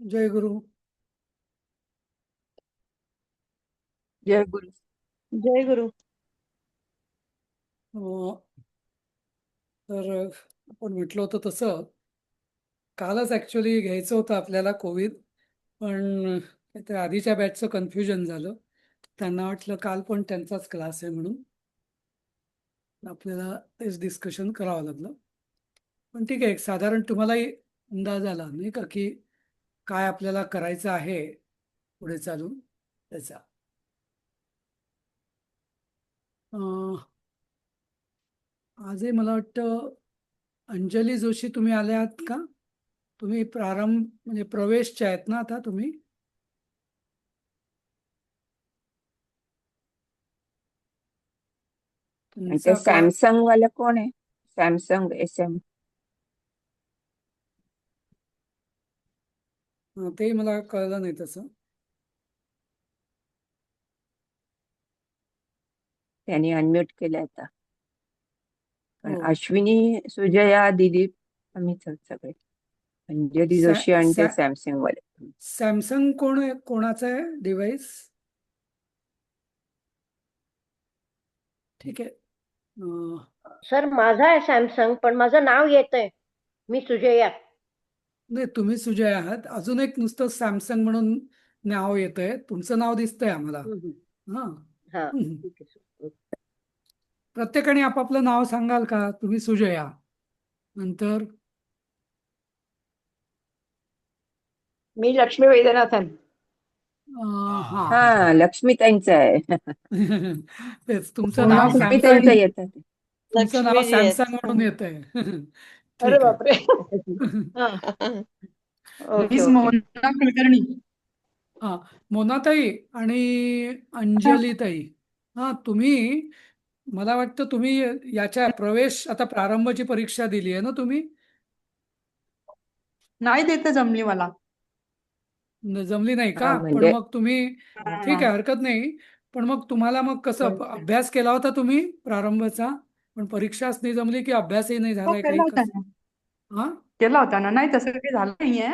जय गुरु. जय गुरु. जय गुरु. अं, तर आपण म्हटलं होतं तसं कालच ऍक्च्युली घ्यायचं होतं आपल्याला कोविड, पण ते आधीच्या बॅचचं कन्फ्युजन झालं. त्यांना वाटलं काल पण त्यांचाच क्लास आहे म्हणून आपल्याला तेच डिस्कशन करावं लागलं. पण ठीक आहे, एक साधारण तुम्हालाही अंदाज आला नाही का की काय आपल्याला करायचं आहे पुढे चालून त्याचा. अं, आजही मला वाटतं अंजली जोशी तुम्ही आल्या आहात का? तुम्ही प्रारंभ म्हणजे प्रवेशच्या आहेत ना आता तुम्ही? आणि ते तुमचा का सॅमसंग वाला कोण आहे? Samsung SM. ते मला कळलं नाही तसं. त्यांनी अनम्यूट केलं आता. पण हो. अश्विनी, सुजया, दिलीप आम्हीच आहोत सगळे. अंजली सॅ जोशी आणि ते सॅ सॅमसंग वाले. सॅमसंग कोण आहे, कोणाचं आहे डिव्हाइस? ठीक आहे. अं, सर माझा आहे सॅमसंग, पण माझं नाव येतंय. मी सुजया. नाही, तुम्ही सुजय आहात. अजून एक नुसतं सॅमसंग म्हणून नाव येत आहे, तुमचं नाव दिसतंय आम्हाला. हम्म. हा. हा हम्म. ठीक आहे सर. प्रत्येकाने आपापलं नाव सांगाल का? तुम्ही सुजया, नंतर मी लक्ष्मी वैद्यनाथन. हा. हा, लक्ष्मीताईंचं आहे. तेच तुमचं नाव मोना लक्ष्मीताईंचं सॅमसंग, कुलकर्णी. येतात. तुमचं नाव लक्ष्मीजी सॅमसंग आहेत. म्हणून येत आहे. अरे ठीक आहे. बापरे. हा. Okay miss okay. Mona Kulkarni. हा, मोनाताई आणि अंजलीताई, हा तुम्ही, मला वाटतं तुम्ही याच्या प्रवेश आता प्रारंभाची परीक्षा दिली आहे ना तुम्ही? नाही देत जमली मला. जमली नाही हा का? पण म्हणजे मग तुम्ही, ठीक आहे, हरकत नाही. पण मग तुम्हाला मग कसं अभ्यास केला होता तुम्ही प्रारंभचा, पण परीक्षाच नाही जमली की अभ्यासही नाही हो झालाय केला काही होता कसं? ना. हा. केला होता ना. नाही तसं काही झालं नाहीये.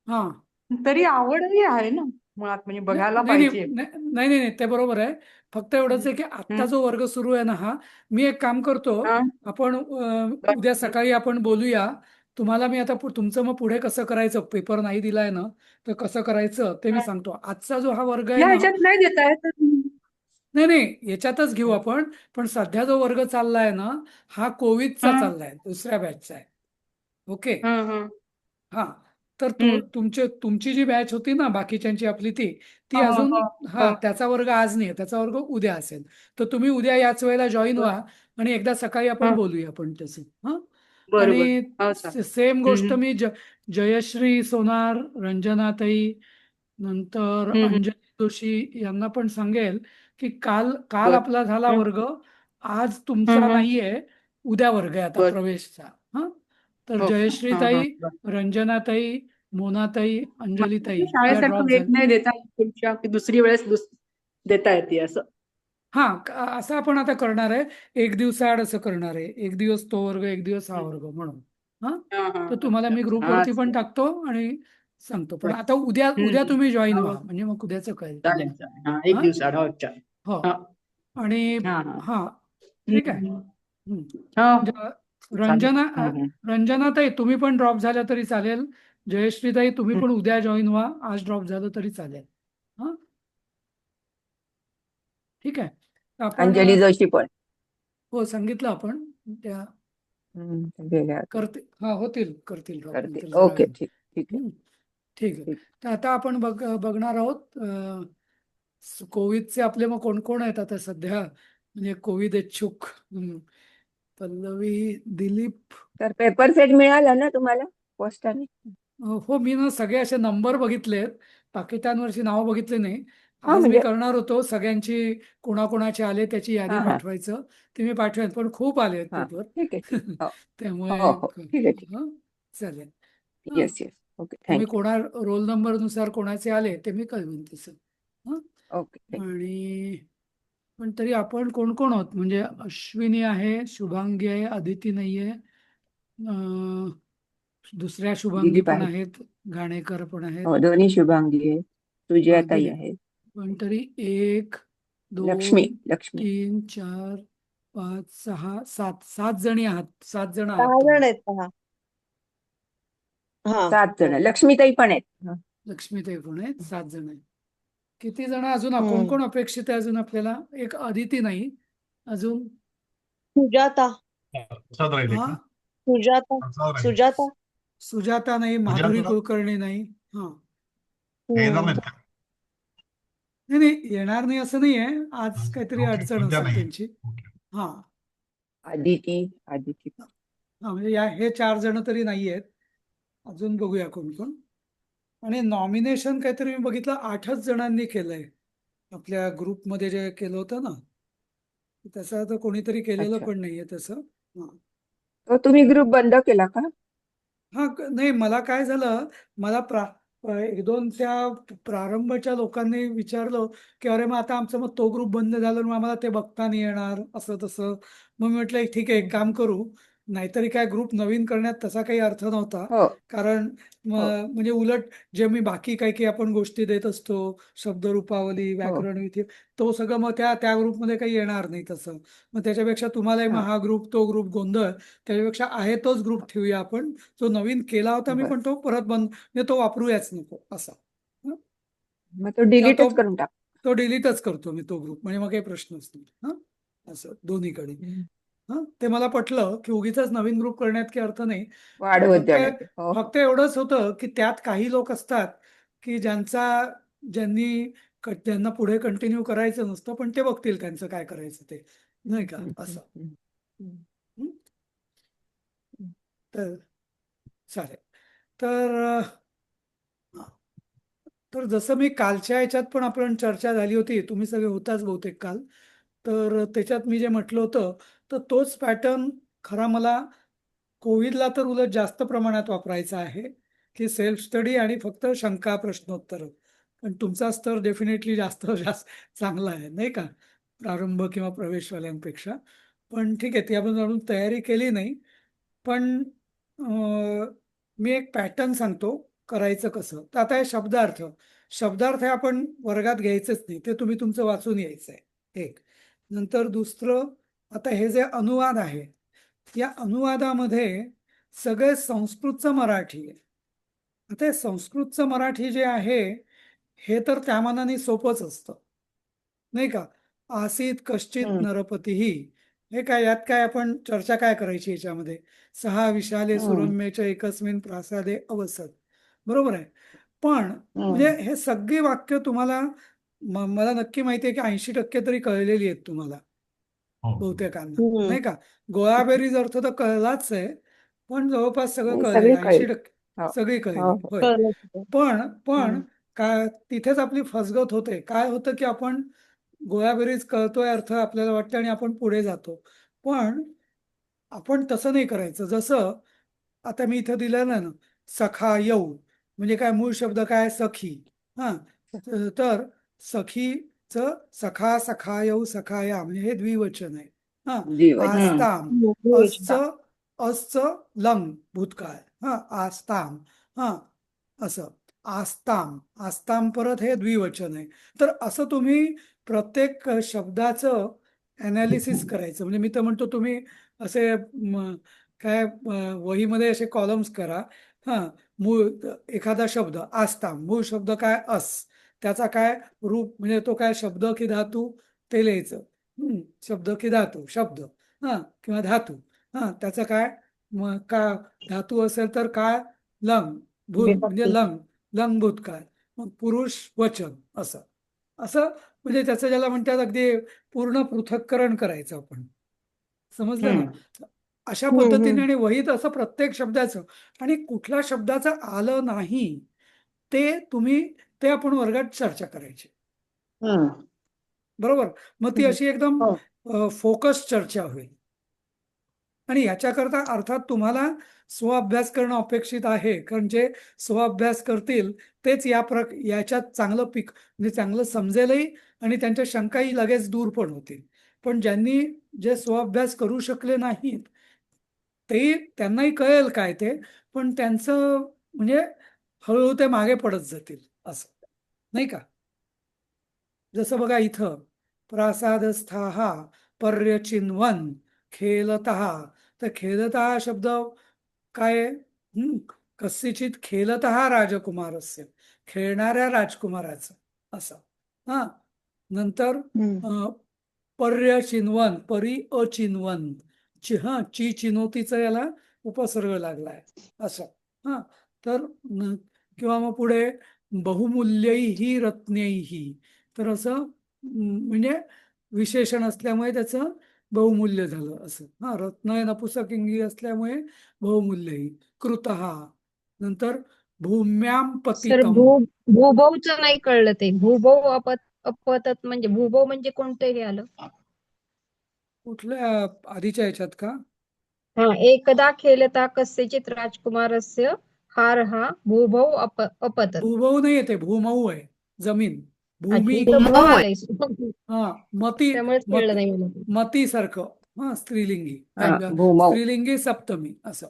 हा. तरी आवडही आहे ना मुळात, म्हणजे नाही बघायला नाही पाहिजे. नाही नाही नाही, ते बरोबर आहे. फक्त एवढंच आहे की आत्ता हम्म. जो वर्ग सुरू आहे ना, हा, मी एक काम करतो, हा. आपण उद्या सकाळी आपण बोलूया. तुम्हाला मी आता तुमचं मग पुढे कसं करायचं, पेपर नाही दिलाय ना, तर कसं करायचं ते मी सांगतो. आजचा जो हा वर्ग आहे या ना, ह्याच्यात नाही देत आहे तर. नाही नाही, याच्यातच घेऊ आपण. पण सध्या जो वर्ग चाललाय ना, हा कोविडचा हं, चाललाय, दुसऱ्या बॅचचा आहे. ओके. हं, हं, हा. तर हं. तुमची जी बॅच होती ना बाकीच्यांची आपली, ती हो, हो, अजून, हो, हा, हो. त्याचा वर्ग आज नाही, त्याचा वर्ग उद्या असेल. तर तुम्ही उद्या याच वेळेला जॉईन बर. व्हा आणि एकदा सकाळी आपण हं, बोलूया आपण तसं. हा. बरोबर. आणि हो चालेल. सेम हं, गोष्ट हं, मी जयश्री सोनार, रंजनाताई, नंतर हं, हं. अंजली जोशी यांना पण सांगेल की काल काल बर. आपला झाला हं, वर्ग, आज हं, तुमचा हं. नाहीये, उद्या वर्ग आहे आता बर. प्रवेशचा. हा. तर हो. हं, हं. जयश्रीताई, बर. रंजनाताई, मोनाताई, अंजलीताई मला या ड्रॉप शाळेसारखं लेट झाल्या. नाही देता येत परीक्षा, की दुसरी वेळेस देता येते असं. हा, असं आपण आता करणार आहे, एक दिवसाआड असं करणार आहे, एक दिवस तो वर्ग, एक दिवस हा हं. वर्ग म्हणून. हा. हां, हां. तर तुम्हाला अच्छा, मी अच्छा. हां, ग्रुपवरती पण असं. टाकतो आणि सांगतो. पण बर. आता उद्या हं, उद्या हं. तुम्ही जॉईन हो. व्हा, म्हणजे मग उद्याचं कळेल चालेल, तुम्हाला. चालेल. हां, एक हा. दिवसाआड. हो, चालेल. हो. हां, आणि हां, हां. हा, हं, ठीक आहे. हं. हं. हो, चालेल. रंजना, हं, हं. रंजनाताई तुम्ही पण ड्रॉप झाल्या तरी चालेल. जयश्रीताई तुम्ही हं. पण उद्या जॉईन व्हा, आज ड्रॉप झालं तरी चालेल. हा. ठीक आहे. तर आपण अंजली जोशी पण. हो, सांगितलं आपण त्या गेल्या करतील, हा, करतील ड्रॉप करते. नंतर जरा ओके, वेळ. ठीक ठीक आहे. ठीक आहे. ठीक. तर आता आपण बघणार आहोत कोविडचे आपले मग कोण कोण आहेत आता सध्या, म्हणजे कोविड इच्छुक. पल्लवी, दिलीप. तर पेपर सेट मिळाला ना तुम्हाला पोस्टाने? हो, मी ना सगळे असे नंबर बघितलेत, पाकिटांवरची नावं बघितली नाही. हा आज मी म्हणजे. करणार होतो सगळ्यांची, कोणाकोणाचे आले त्याची यादी हा हा पाठवायचं, ते मी पाठवेन, पण खूप आले आहेत हा, पेपर. ठीक आहे ठीक. हो त्यामुळे हो हो, ठीक आहे ठीक हं, चालेल. आहे. हां. येस येस, ओके, तुम्ही थँक्यू. कोणा रोल नंबरनुसार कोणाचे आले ते मी कळवीन तसं. हं. Okay, thank you. आणि पण तरी आपण कोण कोण आहोत, म्हणजे अश्विनी आहे, शुभांगी आहे, अदिती नाहीये, दुसऱ्या शुभांगी दिलीप पण आहे. आहेत. घाणेकर पण आहेत, हो, दोन्ही शुभांगी आहेत, सुजयाताई दिलीप. आहेत, पण तरी 1, लक्ष्मी 2, लक्ष्मी 3, 4, 5, 6, 7 7 जणी आहात, 7 जण आहात 6 तुम्ही. जण आहेत का? हा 7 जण, हो. लक्ष्मीताई पण आहेत. हा. लक्ष्मीताई पण आहेत, 7 जण आहेत. किती जण अजून कोण हम्म. कोण अपेक्षित आहे अजून आपल्याला? एक अदिती नाही अजून. सुजाता प्रसाद राहिले हा, का? सुजाता प्रसाद राहिले. सुजाता सुजाता नाही, माधुरी सुजाता कुलकर्णी नाही. हा, येणार हम्म. नाहीत का? नाही नाही, येणार नाही असं नाही आहे, आज काहीतरी ओके, अडचण सध्या असेल नाही. त्यांची. ओके. हा आदिती आदिती हा, म्हणजे हे 4 जण तरी नाही आहेत. अजून बघूया कोण कोण. आणि नॉमिनेशन काहीतरी मी बघितलं 8च जणांनी केलंय आपल्या ग्रुपमध्ये जे केलं होतं ना, तसं तर कोणीतरी केलेलं अच्छा. पण नाहीये तसं. हा तो तुम्ही ग्रुप बंद केला का? हा, नाही मला काय झालं, मला 1-2 त्या प्रारंभच्या लोकांनी विचारलं की अरे मग आता आमचं मग तो ग्रुप बंद झाला, मग आम्हाला ते बघता नाही येणार असं तसं. मग मी म्हटलं ठीक आहे, एक काम करू, नाहीतरी काय ग्रुप नवीन करण्यात तसा काही अर्थ नव्हता. हो कारण हो म्हणजे उलट जे मी बाकी काही काही आपण गोष्टी देत असतो, शब्दरूपावली, हो व्याकरण विधी, तो सगळं मग त्या ग्रुपमध्ये काही येणार नाही तसं. मग त्याच्यापेक्षा तुम्हालाही मग हा हा ग्रुप तो ग्रुप गोंधळ, त्याच्यापेक्षा आहे तोच ग्रुप ठेवूया आपण. जो नवीन केला होता मी, बर, पण तो परत बंद, म्हणजे तो वापरूयाच नको असा. हं? मग तो किंवा डिलीटच करून टाक. तो डिलीटच करतो मी तो ग्रुप, म्हणजे मग काही प्रश्नच नाही. हा, असं दोन्हीकडे. हा, ते मला पटलं की उगीच नवीन ग्रुप करण्यात काही अर्थ नाही. वाढवत फक्त जाणार ते. हो हो फक्त एवढंच होतं की त्यात काही लोक असतात की ज्यांना पुढे कंटिन्यू करायचं नसतं, पण ते बघतील त्यांचं काय करायचं ते, नाही का असं. हम्म. हं? तर चालेल. तर हा. तर जसं मी कालच्या ह्याच्यात पण आपण चर्चा झाली होती, तुम्ही सगळे होताच बहुतेक काल, तर त्याच्यात मी जे म्हटलं होतं, तर तोच पॅटर्न खरा मला कोविडला तर उलट जास्त प्रमाणात वापरायचा आहे, की सेल्फ स्टडी आणि फक्त शंका प्रश्नोत्तर. पण तुमचा स्तर डेफिनेटली जास्त जास्त चांगला आहे, नाही का, प्रारंभ किंवा प्रवेशवाल्यांपेक्षा. पण ठीक आहे, ती आपण अजून तयारी केली नाही. पण मी एक पॅटर्न सांगतो करायचं कसं. तर आता हे शब्दार्थ हे आपण वर्गात घ्यायचंच नाही, ते तुम्ही तुमचं वाचून यायचं आहे एक. नंतर दुसरं, आता हे जे अनुवाद आहे, या अनुवादामध्ये सगळे संस्कृतचं मराठी आहे. आता हे संस्कृतचं मराठी जे आहे, हे तर त्या मानाने सोपंच असतं, नाही का. आसीत कश्चित हम्म. नरपतीही, हे काय, यात काय आपण चर्चा काय करायची याच्यामध्ये? 6 विशाले हम्म. सुरम्येच्या एकस्मिन प्रासादे अवसत, बरोबर आहे. पण म्हणजे हम्म. हे सगळी वाक्य तुम्हाला, मला नक्की माहिती आहे की 80% तरी कळलेली आहेत तुम्हाला हो. बहुतेकांना, हम्म. नाही का. गोळाबेरीज अर्थ तर कळलाच आहे, पण जवळपास सगळं नाही, कळलेलं सगळी आहे, कळली. 80% हो सगळी हो कळली हो होय. कळलं तुझं. पण हम्म. काय तिथेच आपली फसगत होते. काय होतं की आपण गोळाबेरीज कळतोय अर्थ आपल्याला वाटतं आणि आपण पुढे जातो. पण आपण तसं नाही करायचं. जसं आता मी इथं दिलेलं ना, सखा येऊ, म्हणजे काय, मूळ शब्द काय, सखी. हा, तर सखीचं सखा, सखायऊ, सखाया, म्हणजे हे द्विवचन आहे. हा, द्विवचन. हम्म. आस्ताम, योजना. असचं असचं लंग भूतकाळ. हा, आस्ताम. हा, असं आस्ताम परत हे द्विवचन आहे. तर असं तुम्ही प्रत्येक शब्दाचं अनालिसिस करायचं. म्हणजे मी तर म्हणतो तुम्ही असे वहीमध्ये असे कॉलम्स करा. हा, मूळ एखादा शब्द आस्ताम, मूळ शब्द काय, अस, त्याचा काय रूप, म्हणजे तो काय शब्द की धातू, ते लिहायचं. शब्द की धातू, शब्द, हा, किंवा धातू, हा, त्याचं काय, मग का धातू असेल तर काय, लंग, भूत म्हणजे विभक्ती. लंग भूतकाळ, मग पुरुष वचन, असं असं म्हणजे त्याचं ज्याला म्हणतात अगदी पूर्ण पृथक्करण करायचं आपण. समजलं ना. हम्म. अशा हम्म. पद्धतीने, हम्म. आणि वहीत असं प्रत्येक शब्दाचं, आणि कुठल्या शब्दाचं आलं नाही ते तुम्ही, ते आपण वर्गात चर्चा करायची, हम्म. बरोबर. मग ती हम्म. अशी एकदम हो. फोकस चर्चा होईल. आणि याच्याकरता अर्थात तुम्हाला स्वअभ्यास करणं अपेक्षित आहे, कारण जे स्वअभ्यास करतील तेच याच्यात चांगलं म्हणजे चांगलं समजेलही, आणि त्यांच्या शंकाही लगेच दूर पण होतील. पण जे स्वअभ्यास करू शकले नाहीत, तेही त्यांनाही कळेल काय ते, पण त्यांचं म्हणजे हळूहळू ते मागे पडत जातील असं, नाही का? जसं बघा इथं प्रासादस्थाहा पर्यचिन्वन् खेलतः, तर खेलतः हा शब्द काय आहे? कस्यचित खेलतः राजकुमारस्य, खेळणाऱ्या राजकुमाराचं असं. हा, नंतर पर्यचिन्वन्, परी अचिन्वन्, ची चिनोतीचं याला उपसर्ग लागलाय असं. हा, तर किंवा मग पुढे बहुमूल्यैही रत्नैही, तर असं म्हणजे विशेषण असल्यामुळे त्याचं बहुमूल्य झालं असं. हा, रत्न हे नपुसकलिंगी असल्यामुळे बहुमूल्यही. कृतः, नंतर भूम्यां सर पतितम. भूभवचं नाही कळलं ते. भूभव अपतत म्हणजे भूभव म्हणजे कोणतं हे आलं? कुठल्या आधीच्या याच्यात का? हा, एकदा खेलता कस्यचित राजकुमारस्य हारहा भूभव अपतत. भूभव नाही येते, भूमऊ आहे, जमीन. भूमी, इथं भव आलंय. हा, मती, त्यामुळेच कळलं नाही मला. मतीसारखं. हा, स्त्रीलिंगी, हा, भूमौ. स्त्रीलिंगी सप्तमी असं.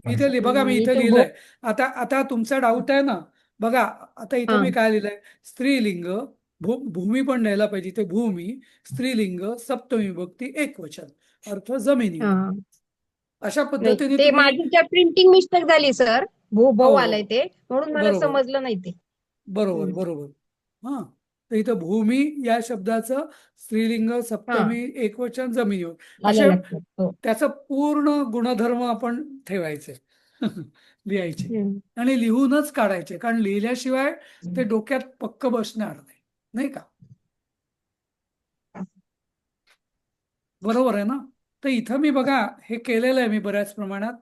इथे बघा, मी इथे इथं लिहिलंय. आता तुमचा डाऊट आहे ना, बघा आता इथं हा. मी काय लिहिलंय, स्त्रीलिंग, भूमी पण लिहायला पाहिजे, ते भूमी, स्त्रीलिंग, सप्तमी विभक्ती, एकवचन, अर्थ जमिनीवर. हा. अशा नाही, पद्धतीने ते तुम्ही, माझी प्रिंटिंग मिस्टेक झाली सर. भूभव हो, आलंय ते, म्हणून मला बरोबर समजलं नाही ते. बरोबर बरोबर. हा, तर इथं भूमी या शब्दाचं स्त्रीलिंग, सप्तमी, एकवचन, जमिनीवर, आलं असे लक्षात. हो. त्याचं पूर्ण गुणधर्म आपण ठेवायचे, लिहायचे आणि लिहूनच काढायचे, कारण लिहिल्याशिवाय ते डोक्यात पक्क बसणार नाही, नाही का? बरोबर आहे ना? तर इथं मी बघा हे केलेलं आहे मी बऱ्याच प्रमाणात,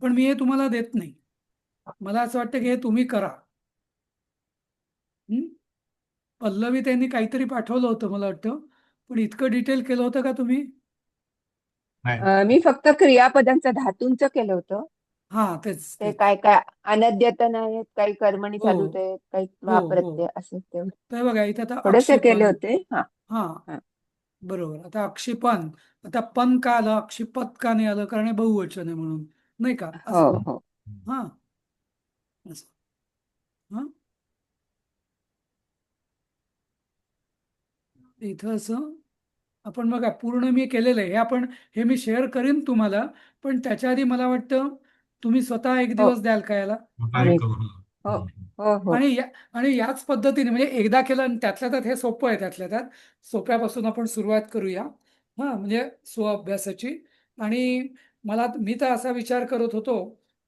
पण मी हे तुम्हाला देत नाही. मला असं वाटतं की हे तुम्ही करा. पल्लवी त्यांनी काहीतरी पाठवलं होतं मला वाटतं, पण इतकं डिटेल केलं होतं का तुम्ही? नाही. मी फक्त क्रियापदांचं धातूंचं केलं होतं. हा, तेच ते तेच. काय काय अनद्यतन आहेत, काही कर्मणी हो चालूत आहेत, काही हो हो. वाप्रत्यय असं तेवढं तर बघा इथं आता थोडेसे केले अक्षिपन. होते. हा, हा, हा. बरोबर. आता अक्षिपन, आता पन का आलं, अक्षिपत का नाही आलं, कारण हे बहुवचन आहे म्हणून, नाही का? हो असं. हो. हा, असं. हा, इथं असं आपण बघा पूर्ण मी केलेलं आहे. हे मी शेअर करीन तुम्हाला, पण त्याच्या आधी मला वाटतं तुम्ही स्वतः एक हो, दिवस द्याल का याला? काय मी करू? हो हो हो. आणि याच पद्धतीने म्हणजे एकदा केलं आणि त्यातल्या त्यात हे सोपं आहे, त्यातल्या त्यात सोप्यापासून आपण सुरुवात करूया. हा, म्हणजे स्वअभ्यासाची. आणि मी तर असा विचार करत होतो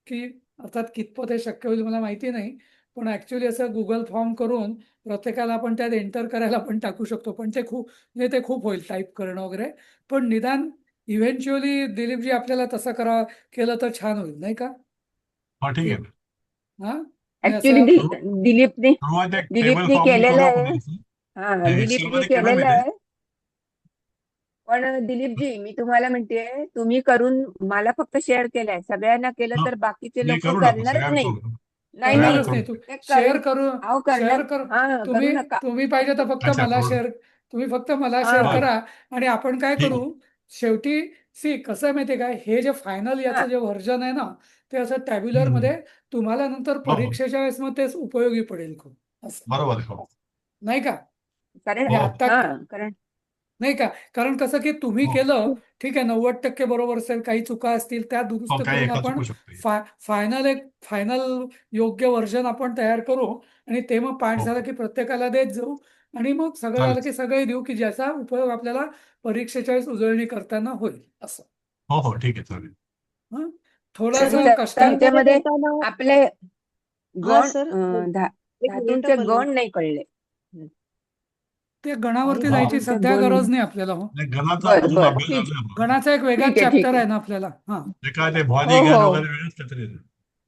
की अर्थात कितपत हे शक्य होईल मला माहिती नाही, पण ऍक्च्युली असं गुगल फॉर्म करून प्रत्येकाला आपण त्यात एंटर करायला पण टाकू शकतो, पण म्हणजे ते खूप होईल टाईप करणं वगैरे. पण निदान इव्हेंच्युअली दिलीपजी आपल्याला तसं केलं तर छान होईल, नाही का? हा, ठीक आहे. हा, म्हणजे ऍक्च्युली असं दिलीपने सुरुवात एक टेबल दिलीपने फॉर्म केलेलं करू आहे. आपण याचं. हा, Excel दिलीपने मध्ये केलं मी केलेलं ते. आहे. पण दिलीपजी, मी तुम्हाला म्हणते, तुम्ही करून मला फक्त शेअर केलंय. सगळ्यांना केलं हा, तर बाकीचे नाही लोक करू टाकू, करणारच सगळ्यांना नाही. करू. नाही नाही, करणारच सगळ्यांना नाही. करू. तू शेअर करू, अहो शेअर करणार. कर. हा, करू नका. तुम्ही पाहिजे तर फक्त अच्छा, मला करू. शेअर, तुम्ही फक्त मला हा शेअर हा करा. आणि आपण काय ठीक करू, आहे. शेवटी कसं आहे माहितीये काय, हे जे फायनल हा याचं जे व्हर्जन आहे ना, ते असं टॅब्युलर हम्म. मध्ये तुम्हाला नंतर हो हो, परीक्षेच्या वेळेस मग तेच उपयोगी पडेल खूप, असं बरोबर आहे. हो नाही का? कारण म्हणजे हो आता हा कारण नाही का, कारण कसं की तुम्ही हो केलं ठीक आहे, 90% बरोबर असेल, काही चुका असतील त्या दुरुस्त हो, काही करून एका आपण चुकू शकते. फायनल योग्य व्हर्जन आपण तयार करू. आणि ते मग पाठ हो झालं हो, की प्रत्येकाला देत जाऊ. आणि मग सगळं झालं चालेल. की सगळे देऊ, की ज्याचा उपयोग आपल्याला परीक्षेच्या वेळेस उजळणी करताना होईल असं. हो हो, ठीक आहे, चालेल. हं? सर थोडंसं मध्ये ह्याच्यामध्ये देताना आपले हा गण सर एक मिनिट धातूंचे पल्लवी. गण नाही कळले. ते काही गणावरती जायची धातूंचे सध्या गण. गरज नाही आपल्याला. हो, नाही, गणाचा बर अजून बर, अभ्यास ठीक झाला नाही आपला. गणाचा एक वेगळाच ठीक चॅप्टर आहे. आहे ना आपल्याला. हा, ते काय ते भवानी हो ज्ञान हो वगैरे वेगळंच काहीतरी आहे.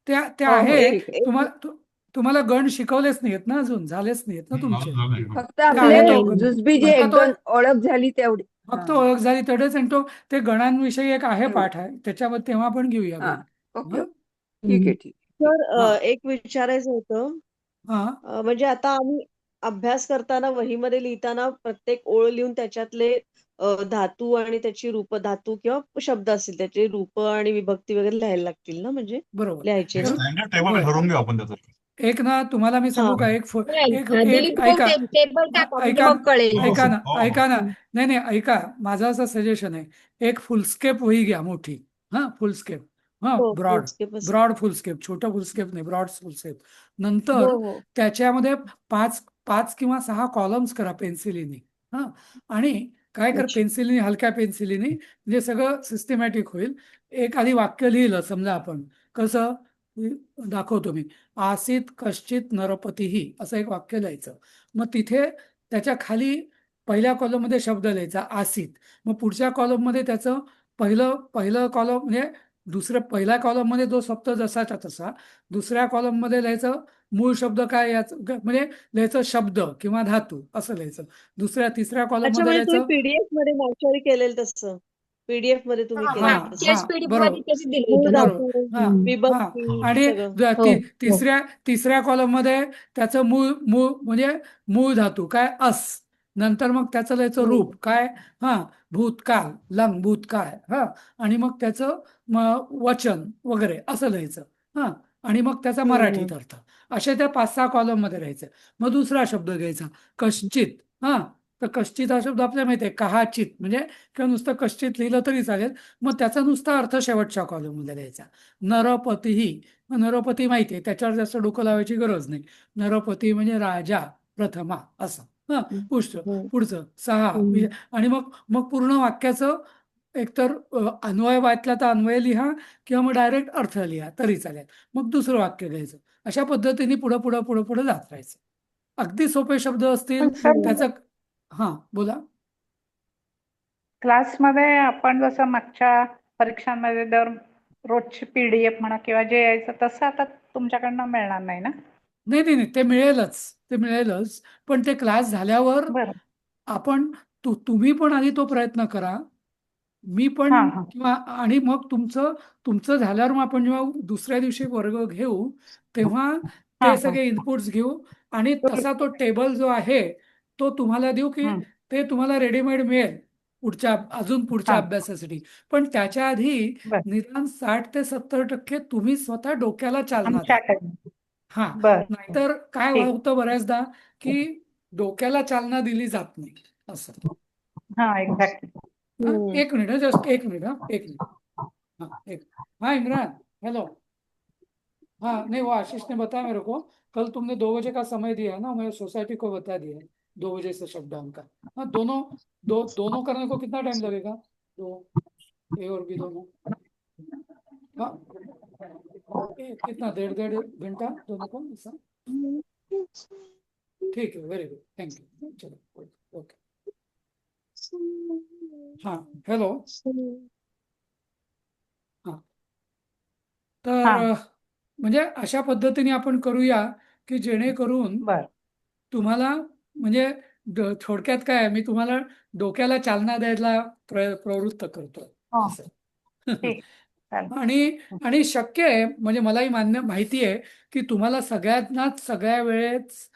ते हो हो, आहे. ठीक आहे. तुम्हाला गण शिकवलेच नाहीत ना, अजून झालेच नाहीत ना तुमचे. झालं नाही. हो. फक्त ते आपले आहे तो जुजबी जे आता एक तो दोन ओळख झाली तेवढी. हा फक्त ओळख झाली तेवढेच. आणि ते गणांविषयी एक आहे तेवढी. पाठ आहे, त्याच्यावर तेव्हा आपण घेऊया हा, गण. ओके हा ओके, ठीक आहे ठीक आहे. सर हा एक विचारायचं होतं. हा म्हणजे आता आम्ही अभ्यास करताना वहीमध्ये लिहिताना प्रत्येक ओळ लिहून त्याच्यातले धातू आणि त्याची रूप, धातू किंवा शब्द असतील त्याची रूप आणि विभक्ती वगैरे लिहायला लागतील ना, म्हणजे बरोबर. लिहायचे एक ना? तर स्टँडर्ड टेबल होय, ठरवून घेऊ आपण त्याचं. एक ना तुम्हाला मी हा सांगू का एक नाही, एक दिलीप एक भाऊ ऐका टेबल टाका म्हणजे ऐका मग कळेल हो ऐका तसं. ना हो हो ऐका ना हम्म. नाही नाही ऐका माझं असं सजेशन आहे एक फुलस्केप वही घ्या मोठी हा फुलस्केप हा हो ब्रॉड फुलस्केप असं. ब्रॉड फुलस्केप छोटं फुलस्केप नाही ब्रॉड फुलस्केप हो नंतर हो त्याच्यामध्ये पाच पाच किंवा सहा कॉलम्स करा पेन्सिलीने हा आणि काय कर अच्छा पेन्सिलीने हलक्या पेन्सिलीने म्हणजे सगळं सिस्टमॅटिक होईल एक आधी वाक्य लिहिलं समजा आपण कसं दाखवतो मी आसीत कश्चित नरपतीही असं एक वाक्य लिहायचं मग तिथे त्याच्या खाली पहिल्या कॉलममध्ये शब्द लिहायचा आसीत मग पुढच्या कॉलममध्ये त्याचं पहिलं पहिलं कॉलम म्हणजे पहिल्या कॉलममध्ये जो शब्द जसाच्या तसा दुसऱ्या कॉलममध्ये लिहायचं मूळ शब्द काय म्हणजे लिहायचं शब्द किंवा धातू असं लिहायचं तिसऱ्या अच्छा कॉलममध्ये म्हणजे तुम्ही लिहायचं पीडीएफ मध्ये मागच्या वेळी केलेलं तसं पीडीएफ मध्ये तुम्ही हा हा हा केलेलं हा तसं तेच पीडीएफ मध्ये बरोबर तसे दिले मूळ होते ना. बरोबर धातू हा हम्म. हा विभक्ती हो आणि सगळं हो हो तिसऱ्या कॉलममध्ये त्याचं मूळ मूळ म्हणजे मूळ धातू काय अस नंतर मग त्याचं लिहायचं हम्म रूप काय हा भूतकाळ लंग भूतकाळ हा आणि मग त्याचं वचन वगैरे असं लिहायचं हा आणि मग त्याचा हम्म. मराठीत अर्थ अशा त्या 5-6 कॉलम मध्ये राहायचं मग दुसरा शब्द घ्यायचा कश्चित हा तर कश्चित हा शब्द आपल्याला माहिती आहे कहाचित म्हणजे किंवा नुसतं कश्चित लिहिलं तरी चालेल मग त्याचा नुसता अर्थ शेवटच्या कॉलममध्ये द्यायचा नरपतीही मग नरपती माहिती आहे त्याच्यावर जास्त डोकं लावायची गरज नाही नरपती म्हणजे राजा प्रथमा असं हा हम्म. पुढचं 6 हम्म. आणि मग मग पूर्ण वाक्याचं एकतर अन्वय वाचला तर अन्वय लिहा किंवा मग डायरेक्ट अर्थ लिहा तरी चालेल मग दुसरं वाक्य घ्यायचं अशा पद्धतीने पुढं पुढं पुढं पुढे जात राहायचं अगदी सोपे शब्द असतील पण सर त्याचं हा बोला क्लासमध्ये आपण जसं मागच्या परीक्षांमध्ये दर रोजची पीडीएफ म्हणा किंवा जे यायचं तसं आता तुमच्याकडनं मिळणार नाही ना? नाही नाही नाही ते मिळेलच पण ते क्लास झाल्यावर बरं. आपण तुम्ही पण आधी तो प्रयत्न करा मी हा पण हा किंवा आणि मग तुमचं झाल्यावर मग आपण जेव्हा दुसऱ्या दिवशी वर्ग घेऊ तेव्हा हा ते हा सगळे इनपुट्स घेऊ आणि तसा तो टेबल जो आहे तो तुम्हाला देऊ की हम्म. ते तुम्हाला रेडीमेड मिळेल अजून पुढच्या हा अभ्यासासाठी पण त्याच्या आधी बर निदान 60 ते 70% तुम्ही स्वतः डोक्याला चालना द्या आमच्या अकॅडमी हा बर नाहीतर काय ठीक होतं बऱ्याचदा की डोक्याला चालना दिली जात नाही असं हा एक्झॅक्टली हाँ हम्म. एक मिनट है जस्ट एक मिनट हाँ एक मिनट हाँ एक हाँ इमरान हेलो हाँ नहीं वो आशीष ने बताया मेरे को कल तुमने 2 बजे का समय दिया है ना मैं सोसाइटी को बता दिया है 2 बजे से शटडाउन का हाँ दोनों करने को कितना टाइम लगेगा दो ए और बी दोनों हाँ कितना 1.5 घंटा दोनों को ऐसा ठीक है वेरी गुड थैंक यू चलो ओके हाँ हेलो हाँ हा तर म्हणजे अशा पद्धतीने आपण करूया की जेणेकरून बर तुम्हाला म्हणजे थोडक्यात काय आहे, मी तुम्हाला डोक्याला चालना द्यायला प्रवृत्त करतोय हो असं ठीक चालेल आणि आणि शक्य आहे म्हणजे मलाही माहिती आहे की तुम्हाला सगळ्यांनाच सगळ्या वेळेस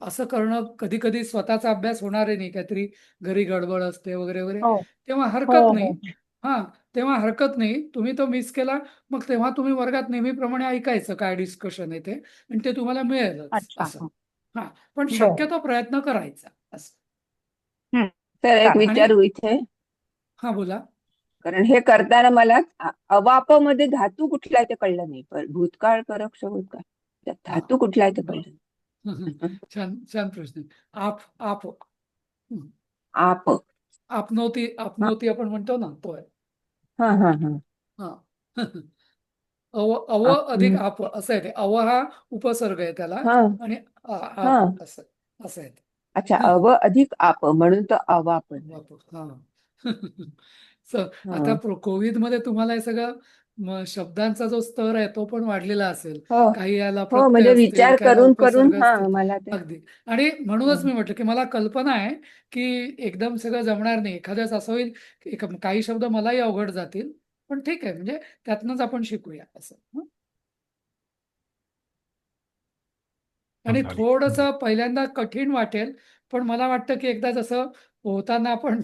असं करणं कधी कधी स्वतःचा अभ्यास होणार आहे नाही काहीतरी घरी गडबड असते वगैरे वगैरे हो तेव्हा हो हरकत नाही हो हा तेव्हा हरकत नाही तुम्ही तो मिस केला मग तेव्हा तुम्ही वर्गात नेहमीप्रमाणे ऐकायचं काय डिस्कशन आहे ते आणि ते तुम्हाला मिळेलच अच्छा असं हा पण बर शक्यतो प्रयत्न करायचा असं हम्म तर एक चालेल आणि विचारू इथे हा बोला कारण हे करताना मला अवापमध्ये धातू कुठला आहे ते कळलं नाही भूतकाळ परोक्ष भूतकाळ त्यात हा धातू कुठला आहे ते बर कळलं नाही. छान छान प्रश्न आहे. आप हं. आप हा आपनोती आपण म्हणतो ना तो आहे हा हा हा हा अव आप अधिक आप असं आहे ते अव हा उपसर्ग आहे त्याला हा आणि हा आप असं असं आहे ते. अच्छा हं. अव अधिक आप म्हणून तो अवाप झाला. बापू हा स आता हा कोविडमध्ये तुम्हाला हे सगळं शब्दांचा जो स्तर आहे तो पण वाढलेला असेल हो काही याला हो प्रत्यय म्हणजे असतील विचार काही याला करून करून उपसर्ग हा असतील मला ते अगदी आणि म्हणूनच हं. मी म्हटलं की मला कल्पना आहे की एकदम सगळं जमणार नाही एखाद्याच असं होईल की काही शब्द मलाही अवघड जातील पण ठीक आहे म्हणजे त्यातनंच आपण शिकूया असं हं? आणि झाली. थोडंसं पहिल्यांदा कठीण वाटेल, पण मला वाटतं की एकदा जसं पोहताना आपण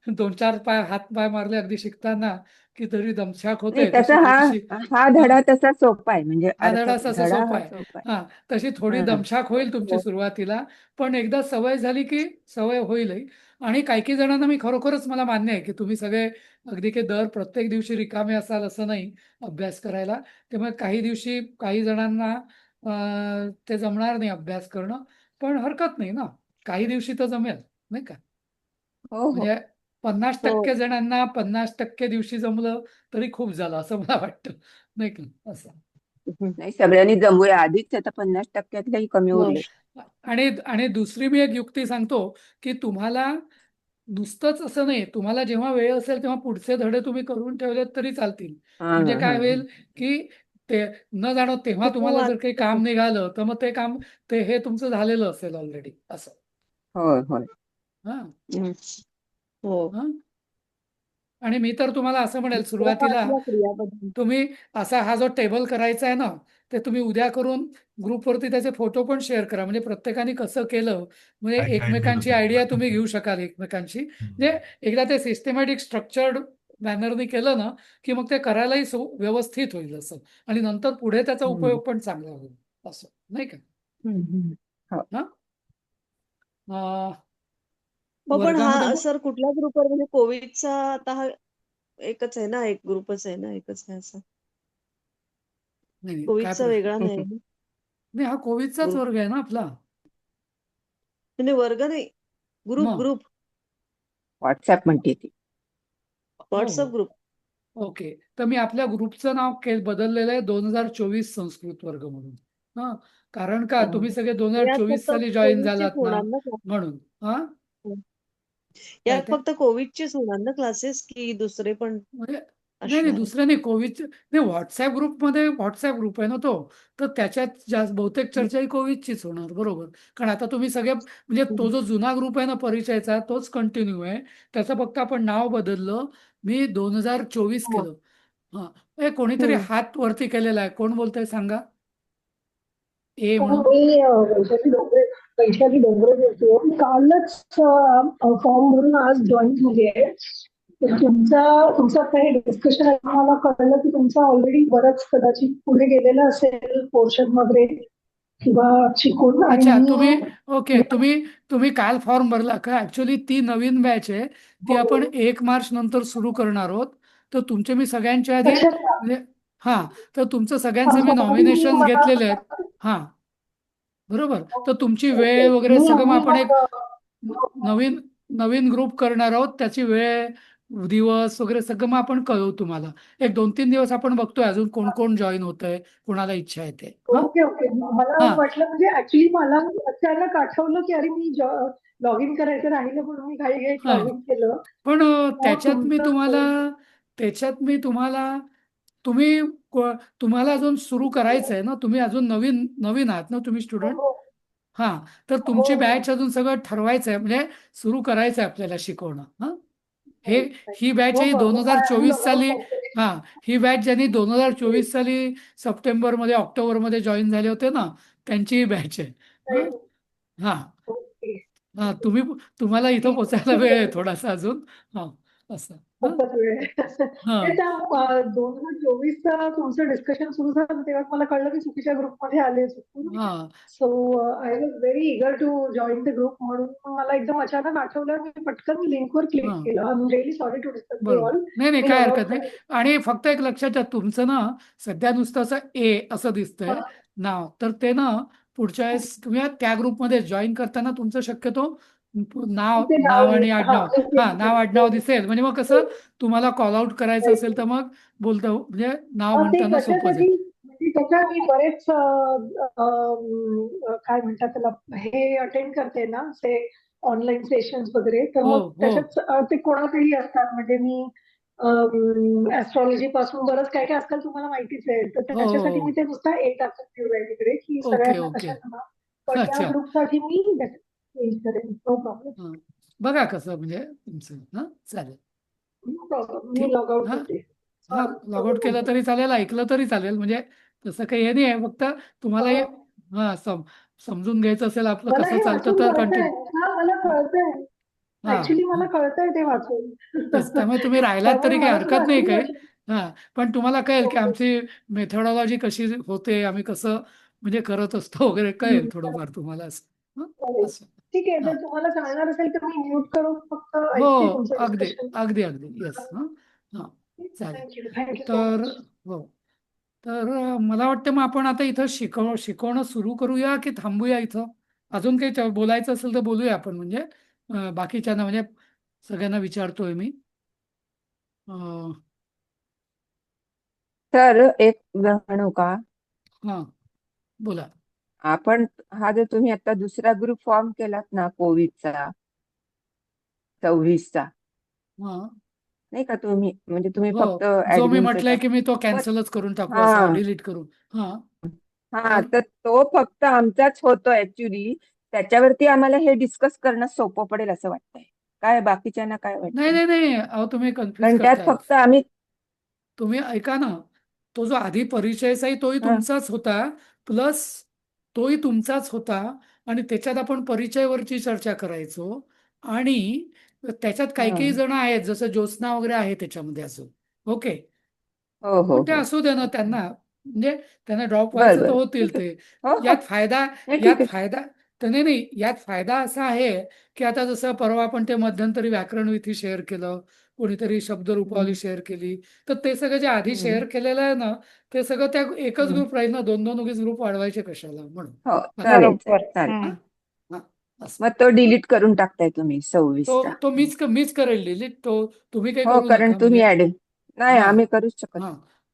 2-4 हात-पाय मारले अगदी शिकताना, की तरी दमछाक नाही होते, तशी तसा थोडीशी हा धडा तसा सोपा आहे म्हणजे हा अर्थ धडा तसा धडा सोपा हा आहे. सोपा आहे. हां, तशी थोडी हा. दमछाक होईल तुमची हो. सुरुवातीला, पण एकदा सवय झाली की सवय होईलही. आणि काही-काही जणांना मी खरोखरच मला मान्य आहे, की तुम्ही सगळे अगदी की प्रत्येक दिवशी रिकामे असाल असं नाही अभ्यास करायला. त्यामुळे काही दिवशी काही जणांना ते जमणार नाही अभ्यास करणं, पण हरकत नाही ना. काही दिवशी तर जमेल, नाही का? हो हो म्हणजे 50% हो. जणांना 50% दिवशी जमलं तरी खूप झालं असं मला वाटतं, नाही का? असं. नाही सगळ्यांनी जमूया आधीच आता 50%तलेही कमी हो. उरले. आणि आणि दुसरी मी एक युक्ती सांगतो, की तुम्हाला नुसतंच असं नाही, तुम्हाला जेव्हा वेळ असेल तेव्हा पुढचे धडे तुम्ही करून ठेवलेत तरी चालतील. हा म्हणजे हा काय हा होईल, की ते न जाणो तेव्हा तुम्हाला जर काही काम निघालं, तर मग ते काम हे तुमचं झालेलं असेल ऑलरेडी असं. होय होय. हां, हम्म. हो. हां. आणि मी तर तुम्हाला असं म्हणेल थोडंफार सुरुवातीला आपल्या क्रियापद्धती. तुम्ही असा हा जो टेबल करायचा आहे ना, ते तुम्ही उद्या करून ग्रुपवरती त्याचे फोटो पण शेअर करा. म्हणजे प्रत्येकाने कसं केलं, म्हणजे काय काय दिलं एकमेकांची आयडिया तुम्ही तुम्हाला? घेऊ शकाल एकमेकांची. म्हणजे एकदा ते सिस्टमॅटिक स्ट्रक्चर्ड मॅनरनी केलं ना, की मग ते करायलाही व्यवस्थित होईल असं. आणि नंतर पुढे त्याचा हम्म. उपयोग पण चांगला होईल असं, नाही का? हम्म. हो. हां? मग पण वर्गामध्ये हा सर कुठल्या ग्रुपवर म्हणजे कोविडचा आता हा एकच आहे ना, एक ग्रुपच आहे ना, एकच आहे असं. नाही, नाही, काय कोविडचा प्रश्न? वेगळा नाही ना नाही, हा कोविडचाच ग्रुप. वर्ग आहे ना आपला. नाही वर्ग नाही, ग्रुप मग ग्रुप व्हॉट्सअप म्हणते ती. हो, व्हॉट्सअप हो. ग्रुप. ओके. तर मी आपल्या ग्रुपचं नाव बदललेलं आहे 2024 संस्कृत वर्ग म्हणून. हां, कारण का तुम्ही सगळे यात 2024 फक्त साली जॉइन कोविडचेच झालात ना, होणार ना class? म्हणून. हां, काय यात ते? फक्त कोविडचेच होणार ना क्लासेस की दुसरे पण म्हणजे नाही, नाही, असणार आहे? दुसरं नाही कोविडचं नाही. व्हॉट्सअप ग्रुप आहे ना तो. तर त्याच्यात जास्त बहुतेक चर्चा ही कोविडचीच होणार, बरोबर. कारण आता तुम्ही सगळे म्हणजे तो जो जुना ग्रुप आहे ना परिचयचा तोच कंटिन्यू आहे. त्याचं फक्त आपण नाव बदललं. मी 2024 हो. केलं. हां, कोणीतरी हात वरती केलेला आहे. कोण बोलतंय सांगा? ए म्हणून. मी वैशाली डोंगरे बोलते. मी कालच फॉर्म भरून आज जॉईन झाली आहे. तर तुमचं काही डिस्कशन मला कळलं की तुमचं ऑलरेडी बरंच कदाचित पुढे गेलेलं असेल पोर्शन वगैरे किंवा शिकून. आणि अच्छा, मी ओके. तुम्ही काल फॉर्म भरला का? ऍक्च्युली ती नवीन बॅच आहे. ती आपण 1 मार्च नंतर सुरू करणार आहोत. तर तुमचे मी सगळ्यांच्या आधी अच्छा, म्हणजे हां, तर तुमचं सगळ्यांचे मी नॉमिनेशन्स मला घेतलेले आहेत. हां, बरोबर. तर तुमची वेळ वगैरे मी सगळं मग आम्ही आपण एक मग नवीन नवीन ग्रुप करणार आहोत. त्याची वेळ, दिवस वगैरे सगळं मग आपण कळवू तुम्हाला. एक 2-3 दिवस आपण बघतोय अजून कोण जॉइन होतंय, कोणाला इच्छा आहे ते. हां, ओके ओके. मला हां, वाटलं म्हणजे ऍक्च्युली मला अचानक आठवलं की अरे मी लॉग इन करायचं राहिलं म्हणून मी घाईघाईत हां. लॉग इन केलं. पण मग त्याच्यात मी तुम्हाला तुम्ही तुम्हाला अजून सुरू करायचं आहे ना, तुम्ही अजून नवीन नवीन आहात ना तुम्ही स्टुडंट. हो हां, तर हो तुमची हो बॅच अजून सगळं ठरवायचं आहे, म्हणजे सुरू करायचं आहे आपल्याला शिकवणं. हां, हे हो ही बॅच नो ही problem. I am 2024 log out साली करते. हां, ही बॅच ज्यांनी 2024 साली सप्टेंबरमध्ये, ऑक्टोबरमध्ये जॉइन झाले होते ना, त्यांची ही बॅच आहे. हां, हां. ओके हां, तुम्हाला इथं ठीक पोहोचायला ठीक वेळ आहे आहे. थोडासा अजून. हां, असं. हां, खूपच वेळ आहे. ते हां, त्या 2024चं तुमचं डिस्कशन सुरू झालं तेव्हा मला कळलं की चुकीच्या ग्रुपमध्ये आले चुकून. हां, so I was very eager to join the group म्हणून मला एकदम अचानक आठवलं. मी पटकन लिंकवर क्लिक हां. केलं. I am really sorry to disturb you बरोबर. ऑल. नाही, नाही, मी काय लॉग हरकत आउट नाही. करते. आणि फक्त एक लक्षात घ्या, तुमचं ना सध्या नुसतं असं असं दिसतंय नाव. तर ते ना पुढच्या वेळेस तुम्ही त्या ग्रुपमध्ये जॉईन करताना तुमचं शक्यतो नाव ते नाव नाव आणि हा आडनाव नाव आडनाव दिसेल. म्हणजे मग कसं तुम्हाला कॉल आउट करायचं असेल तर मग म्हणजे नाव ते म्हणताना सोपं जाईल. कशासाठी म्हणजे त्याच्या मी बरेच काय म्हणतात त्याला हे अटेंड करते ना ते ऑनलाईन सेशन्स वगैरे. तर हो, मग हो. त्याच्यात ते कोणातही असतात. म्हणजे मी ऍस्ट्रॉलॉजी पासून बरंच काय काय आजकाल तुम्हाला माहितीच आहे. तर हो, हो, त्याच्यासाठी मी हो. ते नुसता टाकत ठेवलंय तिकडे की ओके, सगळ्यांना ओके. कशाला ना. पण त्या अच्छा. ग्रुपसाठी मी चेंज करेन. No problem. हां. बघा कसं म्हणजे तुमचं. हां, चालेल. No problem. मी ठीक. लॉग आउट हां, होते. हां, लॉग आउट केलं तरी चालेल, ऐकलं तरी चालेल. म्हणजे तसं काही हे नाही आहे. फक्त तुम्हाला हे हां, समजून घ्यायचं असेल आपलं मला कसं हे चालतं वाचून तर कळतंय. कंटिन्यू. हा, मला कळतंय. हा ऍक्च्युली हा मला कळतंय ते वाचून. तेच त्यामुळे तुम्ही राहिलात त्यामुळे तरी काही मला सुद्धा हरकत नाही ऍक्च्युली काही. वाटलं. हा पण तुम्हाला कळेल की ओके. आमची मेथोडॉलॉजी कशी होते, आम्ही कसं म्हणजे करत असतो वगैरे कळेल थोडंफार तुम्हाला असं. हं? चालेल. असं ठीक आहे, हा जर तुम्हाला कळणार असेल तर मी म्यूट करून फक्त हो ऐकते तुमचं अगदी डिस्कशन. अगदी अगदी येस. हां हां चालेल. थँक्यू सो तर मच. हो तर मला वाटतं मग आपण आता इथं शिकवणं सुरू करूया की थांबूया इथं. अजून काही बोलायचं असेल तर बोलूया आपण म्हणजे बाकीच्यांना म्हणजे सगळ्यांना विचारतोय मी. अं, तर एक म्हणू का, हां बोला. आपण हा जो तुम्ही आता दुसरा ग्रुप फॉर्म केलात ना कोविडचा 26चा, हां नाही का, तुम्ही म्हणजे तुम्ही हो फक्त जो मी ऍडमिनच म्हटलंय आहे. की मी तो मग कॅन्सलच करून टाकू, हा असा डिलीट करू. हां हा तर तर तो फक्त आमचाच होतो ऍक्च्युली. त्याच्यावरती आम्हाला हे डिस्कस करणं सोपं पडेल असं वाटतंय. काय बाकीच्यांना काय नाही वाटतंय? नाही नाही अहो तुम्ही कन्फ्युज कारण त्यात करताय. फक्त आम्ही तुम्ही ऐका ना, तो जो आधी परिचयचाही तोही हा तुमचाच होता, प्लस तोही तुमचाच होता आणि त्याच्यात आपण परिचयवरची चर्चा करायचो आणि त्याच्यात काही हा काही जण आहेत जसं ज्योत्स्ना वगैरे आहे त्याच्यामध्ये अजून. ओके. हो हो पण ते हो असू दे ना त्यांना, म्हणजे त्यांना ड्रॉप बर व्हायचं तर बर होतील ठीक आहे. ते. हो हो यात फायदा नाही यात ठीक आहे. फायदा तर नाही नाही यात फायदा असा आहे की आता जसं परवा आपण ते मध्यंतरी व्याकरण विथी शेअर केलं, कोणीतरी शब्दरूपावली हम्म, शेअर केली, तर ते सगळं जे आधी हम्म, शेअर केलेलं आहे ना ते सगळं त्या एकच हम्म. ग्रुप राहील ना, दोन दोन उगीच ग्रुप वाढवायचे कशाला म्हणून. हो असं. चालेल बरोबर. चालेल. हा हा असं. मग तो डिलीट करून टाकताय तुम्ही तो 26चा? तो मीच करेल डिलीट तो. तुम्ही काही हो करू कारण नका तुम्ही म्हणजे. ऍड नाही, हा आम्ही करूच शकत हा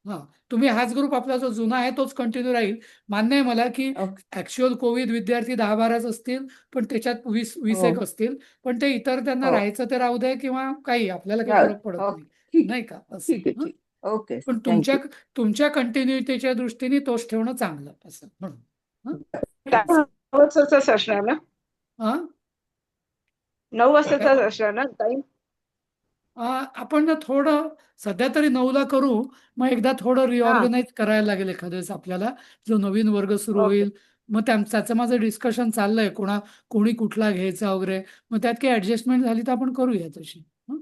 हा तुम्ही हाच ग्रुप आपला जो जुना आहे तोच कंटिन्यू राहील. मान्य आहे मला की नाही. ओके. ऍक्च्युअल कोविड विद्यार्थी 10-12च असतील, पण त्याच्यात 20 हो एक असतील, पण ते इतर त्यांना हो राहायचं ते राहू दे किंवा काही आपल्याला काही राहू फरक दे. पडत नाही. ओके ठीक नाही का असं. ठीक आहे हं? ठीक. ओके पण थँक्यू. तुमच्या कंटिन्युटीच्या दृष्टीने तोच ठेवणं चांगलं असं म्हणून. हं? टाइम असं. 9 वाजताच असणार ना? हा? 9 वाजताच असणार ना टाइम? आपण ना थोडं सध्या तरी 9ला करू, मग एकदा थोडं हा. रिऑर्गनाईज करायला लागेल एखाद्या वेळेस आपल्याला, जो नवीन वर्ग सुरू ओके. होईल. मग त्याचं माझं डिस्कशन चाललंय कोणी कुठला घ्यायचा वगैरे, मग त्यात काही ऍडजस्टमेंट झाली तर आपण करूया तशी. हं?